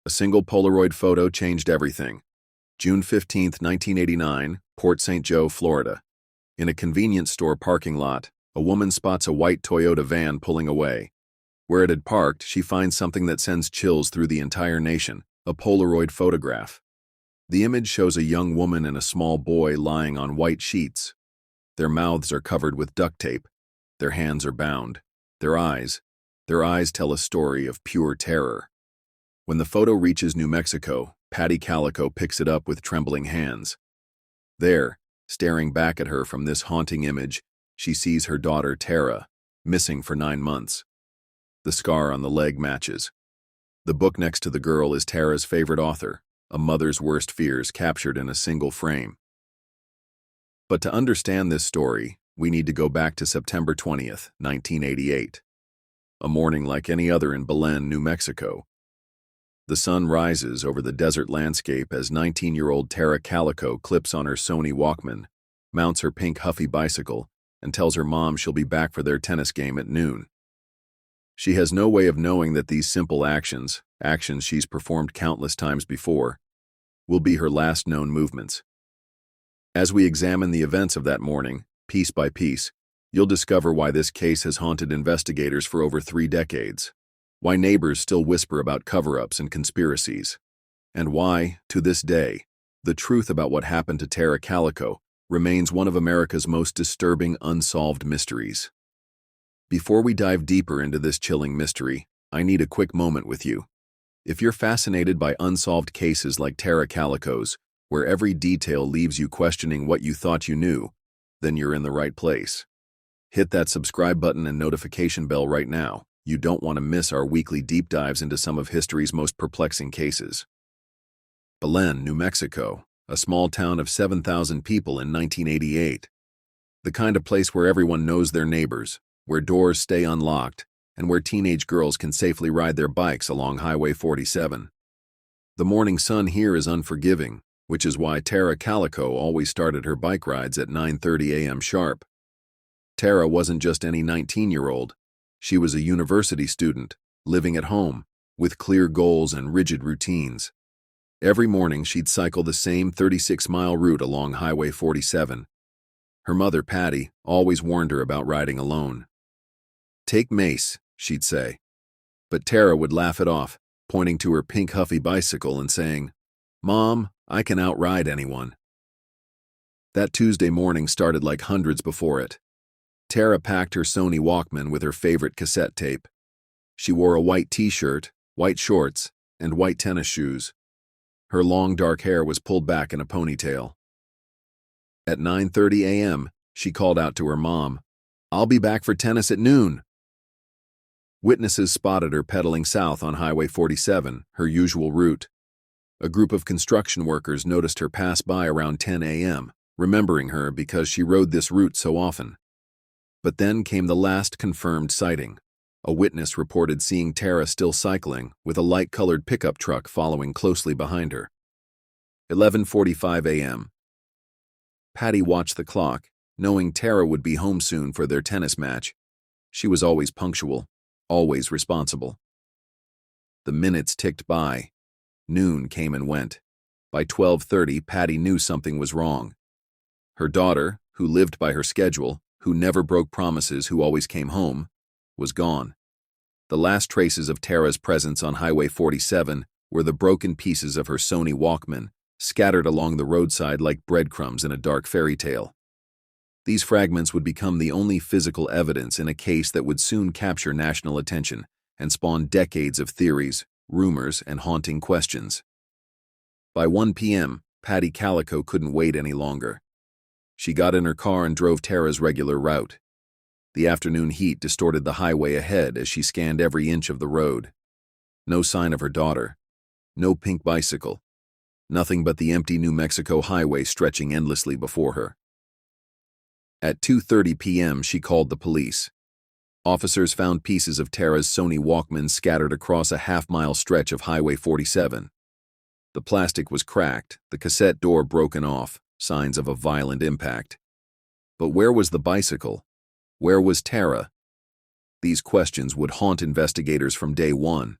A single Polaroid photo changed everything. June 15, 1989, Port St. Joe, Florida. In a convenience store parking lot, a woman spots a white Toyota van pulling away. Where it had parked, she finds something that sends chills through the entire nation, a Polaroid photograph. The image shows a young woman and a small boy lying on white sheets. Their mouths are covered with duct tape. Their hands are bound. Their eyes tell a story of pure terror. When the photo reaches New Mexico, Tara Calico picks it up with trembling hands. There, staring back at her from this haunting image, she sees her daughter Tara, missing for 9 months. The scar on the leg matches. The book next to the girl is Tara's favorite author, A Mother's Worst Fears, captured in a single frame. But to understand this story, we need to go back to September 20th, 1988. A morning like any other in Belen, New Mexico. The sun rises over the desert landscape as 19-year-old Tara Calico clips on her Sony Walkman, mounts her pink Huffy bicycle, and tells her mom she'll be back for their tennis game at noon. She has no way of knowing that these simple actions she's performed countless times before, will be her last known movements. As we examine the events of that morning, piece by piece, you'll discover why this case has haunted investigators for over 3 decades, why neighbors still whisper about cover-ups and conspiracies, and why, to this day, the truth about what happened to Tara Calico remains one of America's most disturbing unsolved mysteries. Before we dive deeper into this chilling mystery, I need a quick moment with you. If you're fascinated by unsolved cases like Tara Calico's, where every detail leaves you questioning what you thought you knew, then you're in the right place. Hit that subscribe button and notification bell right now. You don't want to miss our weekly deep dives into some of history's most perplexing cases. Belen, New Mexico, a small town of 7,000 people in 1988. The kind of place where everyone knows their neighbors, where doors stay unlocked, and where teenage girls can safely ride their bikes along Highway 47. The morning sun here is unforgiving, which is why Tara Calico always started her bike rides at 9:30 a.m. sharp. Tara wasn't just any 19-year-old. She was a university student, living at home, with clear goals and rigid routines. Every morning she'd cycle the same 36-mile route along Highway 47. Her mother, Patty, always warned her about riding alone. "Take Mace," she'd say. But Tara would laugh it off, pointing to her pink Huffy bicycle and saying, "Mom, I can outride anyone." That Tuesday morning started like hundreds before it. Tara packed her Sony Walkman with her favorite cassette tape. She wore a white t-shirt, white shorts, and white tennis shoes. Her long dark hair was pulled back in a ponytail. At 9:30 a.m., she called out to her mom, "I'll be back for tennis at noon." Witnesses spotted her pedaling south on Highway 47, her usual route. A group of construction workers noticed her pass by around 10 a.m., remembering her because she rode this route so often. But then came the last confirmed sighting. A witness reported seeing Tara still cycling, with a light-colored pickup truck following closely behind her. 11:45 a.m. Patty watched the clock, knowing Tara would be home soon for their tennis match. She was always punctual, always responsible. The minutes ticked by. Noon came and went. By 12:30, Patty knew something was wrong. Her daughter, who lived by her schedule, who never broke promises, who always came home, was gone. The last traces of Tara's presence on Highway 47 were the broken pieces of her Sony Walkman, scattered along the roadside like breadcrumbs in a dark fairy tale. These fragments would become the only physical evidence in a case that would soon capture national attention and spawn decades of theories, rumors, and haunting questions. By 1 p.m., Tara Calico couldn't wait any longer. She got in her car and drove Tara's regular route. The afternoon heat distorted the highway ahead as she scanned every inch of the road. No sign of her daughter. No pink bicycle. Nothing but the empty New Mexico highway stretching endlessly before her. At 2:30 p.m., she called the police. Officers found pieces of Tara's Sony Walkman scattered across a half-mile stretch of Highway 47. The plastic was cracked, the cassette door broken off, signs of a violent impact. But where was the bicycle? Where was Tara? These questions would haunt investigators from day one.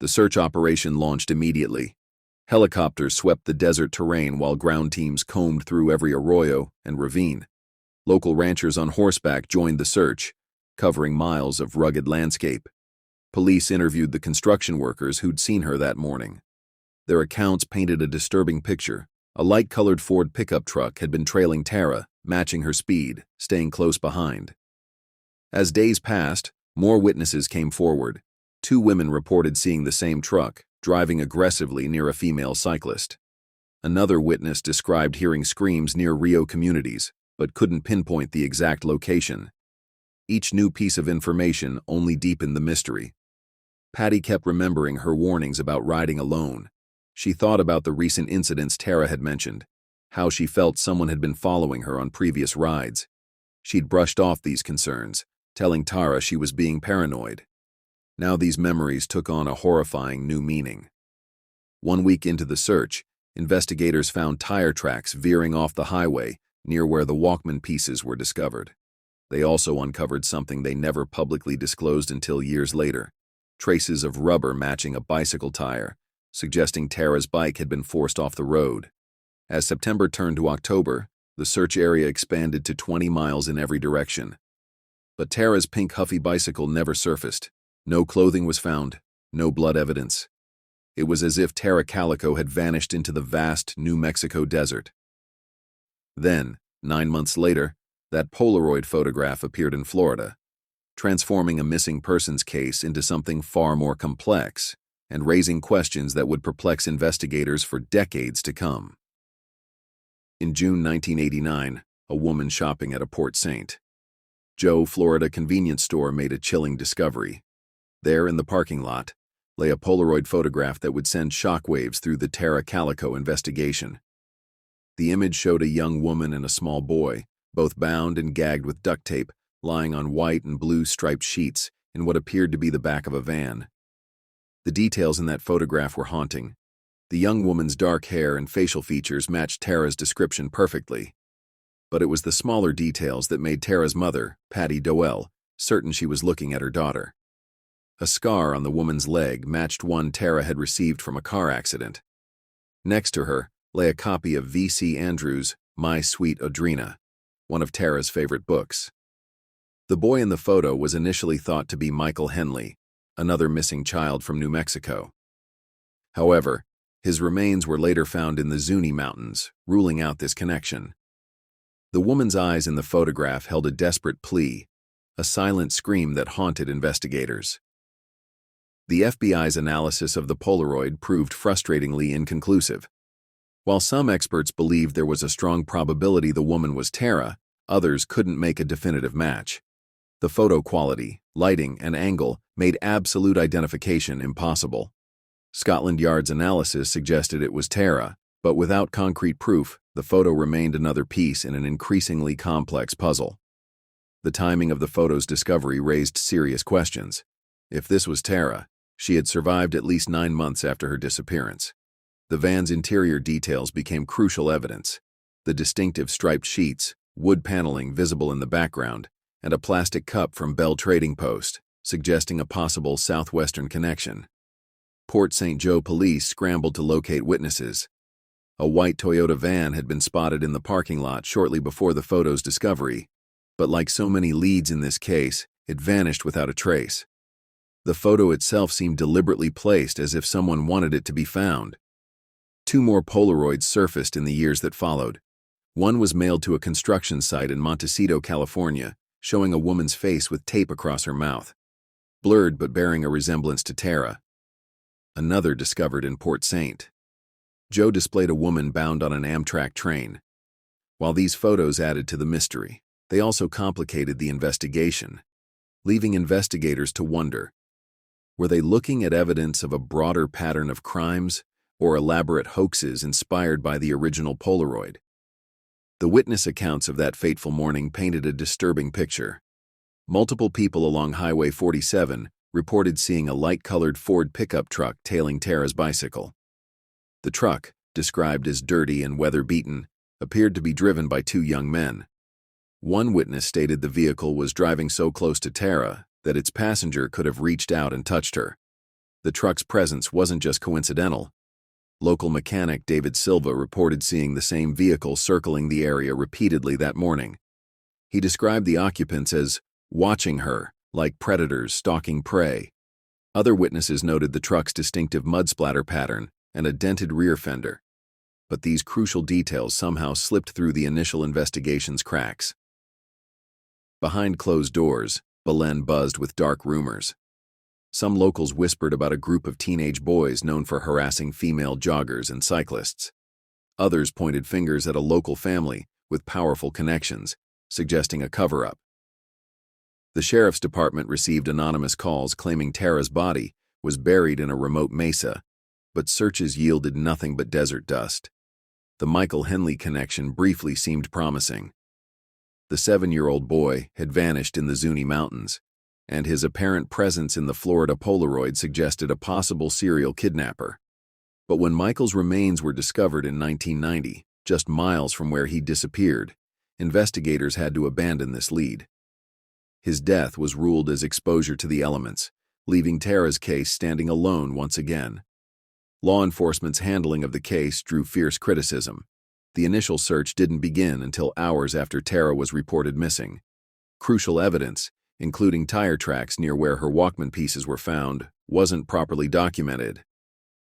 The search operation launched immediately. Helicopters swept the desert terrain while ground teams combed through every arroyo and ravine. Local ranchers on horseback joined the search, covering miles of rugged landscape. Police interviewed the construction workers who'd seen her that morning. Their accounts painted a disturbing picture. A light-colored Ford pickup truck had been trailing Tara, matching her speed, staying close behind. As days passed, more witnesses came forward. 2 women reported seeing the same truck, driving aggressively near a female cyclist. Another witness described hearing screams near Rio communities, but couldn't pinpoint the exact location. Each new piece of information only deepened the mystery. Patty kept remembering her warnings about riding alone. She thought about the recent incidents Tara had mentioned, how she felt someone had been following her on previous rides. She'd brushed off these concerns, telling Tara she was being paranoid. Now these memories took on a horrifying new meaning. 1 week into the search, investigators found tire tracks veering off the highway near where the Walkman pieces were discovered. They also uncovered something they never publicly disclosed until years later: traces of rubber matching a bicycle tire, suggesting Tara's bike had been forced off the road. As September turned to October, the search area expanded to 20 miles in every direction. But Tara's pink Huffy bicycle never surfaced. No clothing was found, no blood evidence. It was as if Tara Calico had vanished into the vast New Mexico desert. Then, 9 months later, that Polaroid photograph appeared in Florida, transforming a missing persons case into something far more complex and raising questions that would perplex investigators for decades to come. In June 1989, a woman shopping at a Port St. Joe, Florida convenience store made a chilling discovery. There in the parking lot lay a Polaroid photograph that would send shockwaves through the Tara Calico investigation. The image showed a young woman and a small boy, both bound and gagged with duct tape, lying on white and blue striped sheets in what appeared to be the back of a van. The details in that photograph were haunting. The young woman's dark hair and facial features matched Tara's description perfectly. But it was the smaller details that made Tara's mother, Patty Doelle, certain she was looking at her daughter. A scar on the woman's leg matched one Tara had received from a car accident. Next to her lay a copy of V.C. Andrews' My Sweet Audrina, one of Tara's favorite books. The boy in the photo was initially thought to be Michael Henley, another missing child from New Mexico. However, his remains were later found in the Zuni Mountains, ruling out this connection. The woman's eyes in the photograph held a desperate plea, a silent scream that haunted investigators. The FBI's analysis of the Polaroid proved frustratingly inconclusive. While some experts believed there was a strong probability the woman was Tara, others couldn't make a definitive match. The photo quality, lighting, and angle made absolute identification impossible. Scotland Yard's analysis suggested it was Tara, but without concrete proof, the photo remained another piece in an increasingly complex puzzle. The timing of the photo's discovery raised serious questions. If this was Tara, she had survived at least 9 months after her disappearance. The van's interior details became crucial evidence. The distinctive striped sheets, wood paneling visible in the background, and a plastic cup from Bell Trading Post, suggesting a possible southwestern connection. Port St. Joe police scrambled to locate witnesses. A white Toyota van had been spotted in the parking lot shortly before the photo's discovery, but like so many leads in this case, it vanished without a trace. The photo itself seemed deliberately placed as if someone wanted it to be found. 2 more Polaroids surfaced in the years that followed. One was mailed to a construction site in Montecito, California, showing a woman's face with tape across her mouth, blurred but bearing a resemblance to Tara. Another discovered in Port St. Joe displayed a woman bound on an Amtrak train. While these photos added to the mystery, they also complicated the investigation, leaving investigators to wonder, were they looking at evidence of a broader pattern of crimes or elaborate hoaxes inspired by the original Polaroid? The witness accounts of that fateful morning painted a disturbing picture. Multiple people along Highway 47 reported seeing a light-colored Ford pickup truck tailing Tara's bicycle. The truck, described as dirty and weather-beaten, appeared to be driven by 2 young men. One witness stated the vehicle was driving so close to Tara that its passenger could have reached out and touched her. The truck's presence wasn't just coincidental. Local mechanic David Silva reported seeing the same vehicle circling the area repeatedly that morning. He described the occupants as watching her, like predators stalking prey. Other witnesses noted the truck's distinctive mud splatter pattern and a dented rear fender. But these crucial details somehow slipped through the initial investigation's cracks. Behind closed doors, Belen buzzed with dark rumors. Some locals whispered about a group of teenage boys known for harassing female joggers and cyclists. Others pointed fingers at a local family with powerful connections, suggesting a cover-up. The sheriff's department received anonymous calls claiming Tara's body was buried in a remote mesa, but searches yielded nothing but desert dust. The Michael Henley connection briefly seemed promising. The 7-year-old boy had vanished in the Zuni Mountains, and his apparent presence in the Florida Polaroid suggested a possible serial kidnapper. But when Michael's remains were discovered in 1990, just miles from where he disappeared, investigators had to abandon this lead. His death was ruled as exposure to the elements, leaving Tara's case standing alone once again. Law enforcement's handling of the case drew fierce criticism. The initial search didn't begin until hours after Tara was reported missing. Crucial evidence, including tire tracks near where her Walkman pieces were found, wasn't properly documented.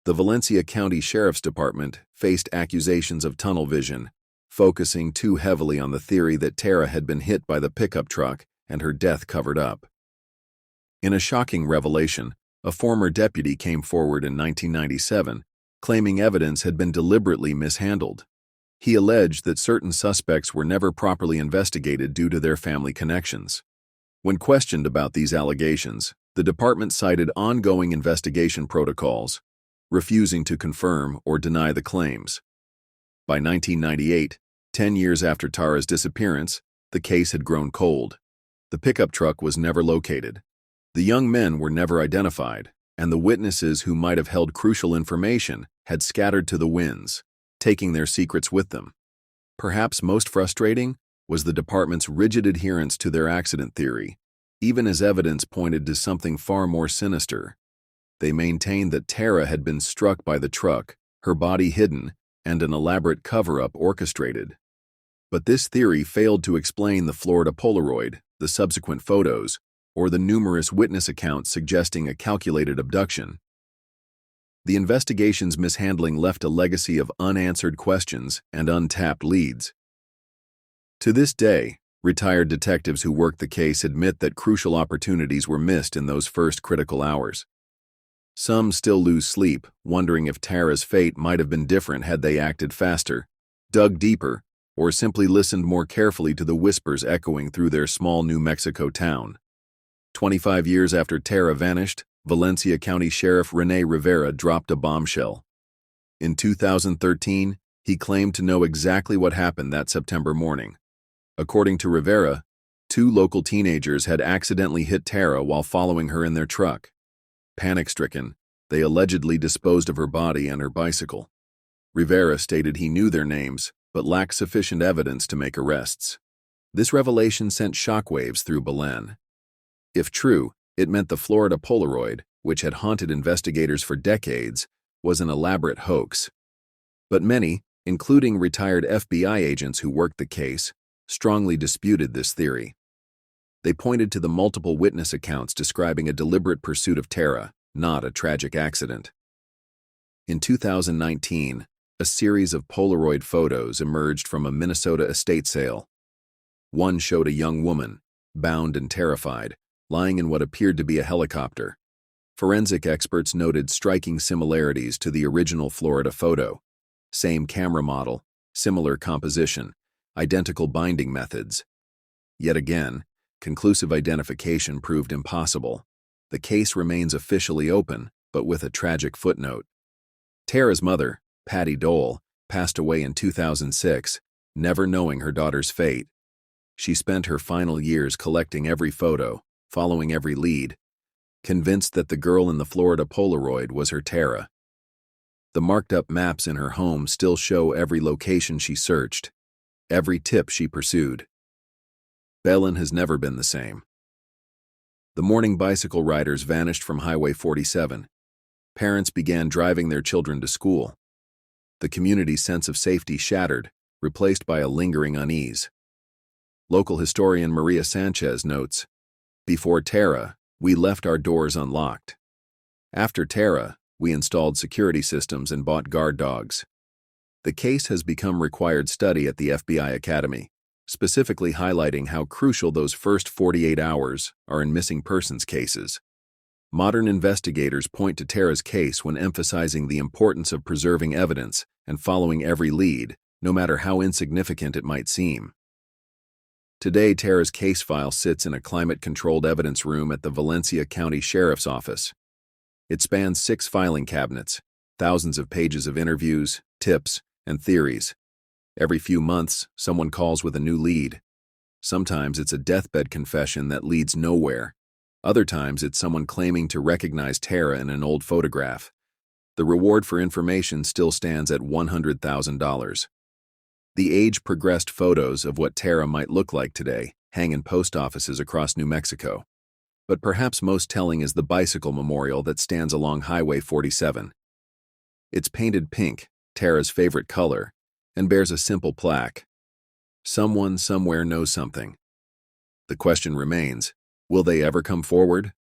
The Valencia County Sheriff's Department faced accusations of tunnel vision, focusing too heavily on the theory that Tara had been hit by the pickup truck and her death covered up. In a shocking revelation, a former deputy came forward in 1997, claiming evidence had been deliberately mishandled. He alleged that certain suspects were never properly investigated due to their family connections. When questioned about these allegations, the department cited ongoing investigation protocols, refusing to confirm or deny the claims. By 1998, 10 years after Tara's disappearance, the case had grown cold. The pickup truck was never located. The young men were never identified, and the witnesses who might have held crucial information had scattered to the winds, taking their secrets with them. Perhaps most frustrating was the department's rigid adherence to their accident theory, even as evidence pointed to something far more sinister. They maintained that Tara had been struck by the truck, her body hidden, and an elaborate cover-up orchestrated. But this theory failed to explain the Florida Polaroid, the subsequent photos, or the numerous witness accounts suggesting a calculated abduction. The investigation's mishandling left a legacy of unanswered questions and untapped leads. To this day, retired detectives who worked the case admit that crucial opportunities were missed in those first critical hours. Some still lose sleep, wondering if Tara's fate might have been different had they acted faster, dug deeper, or simply listened more carefully to the whispers echoing through their small New Mexico town. 25 years after Tara vanished, Valencia County Sheriff Rene Rivera dropped a bombshell. In 2013, he claimed to know exactly what happened that September morning. According to Rivera, 2 local teenagers had accidentally hit Tara while following her in their truck. Panic-stricken, they allegedly disposed of her body and her bicycle. Rivera stated he knew their names, but lacked sufficient evidence to make arrests. This revelation sent shockwaves through Belen. If true, it meant the Florida Polaroid, which had haunted investigators for decades, was an elaborate hoax. But many, including retired FBI agents who worked the case, strongly disputed this theory. They pointed to the multiple witness accounts describing a deliberate pursuit of Tara, not a tragic accident. In 2019, a series of Polaroid photos emerged from a Minnesota estate sale. One showed a young woman, bound and terrified, lying in what appeared to be a helicopter. Forensic experts noted striking similarities to the original Florida photo. Same camera model, similar composition, identical binding methods. Yet again, conclusive identification proved impossible. The case remains officially open, but with a tragic footnote. Tara's mother, Patty Dole, passed away in 2006, never knowing her daughter's fate. She spent her final years collecting every photo, following every lead, convinced that the girl in the Florida Polaroid was her Tara. The marked-up maps in her home still show every location she searched, every tip she pursued. Belen has never been the same. The morning bicycle riders vanished from Highway 47, Parents began driving their children to school. The community's sense of safety shattered, replaced by a lingering unease. Local historian Maria Sanchez notes, "Before Tara, we left our doors unlocked. After Tara, we installed security systems and bought guard dogs." The case has become required study at the FBI Academy, specifically highlighting how crucial those first 48 hours are in missing persons cases. Modern investigators point to Tara's case when emphasizing the importance of preserving evidence and following every lead, no matter how insignificant it might seem. Today, Tara's case file sits in a climate-controlled evidence room at the Valencia County Sheriff's Office. It spans 6 filing cabinets, thousands of pages of interviews, tips, and theories. Every few months, someone calls with a new lead. Sometimes it's a deathbed confession that leads nowhere. Other times it's someone claiming to recognize Tara in an old photograph. The reward for information still stands at $100,000. The age-progressed photos of what Tara might look like today hang in post offices across New Mexico. But perhaps most telling is the bicycle memorial that stands along Highway 47. It's painted pink, Tara's favorite color, and bears a simple plaque. Someone somewhere knows something. The question remains, will they ever come forward?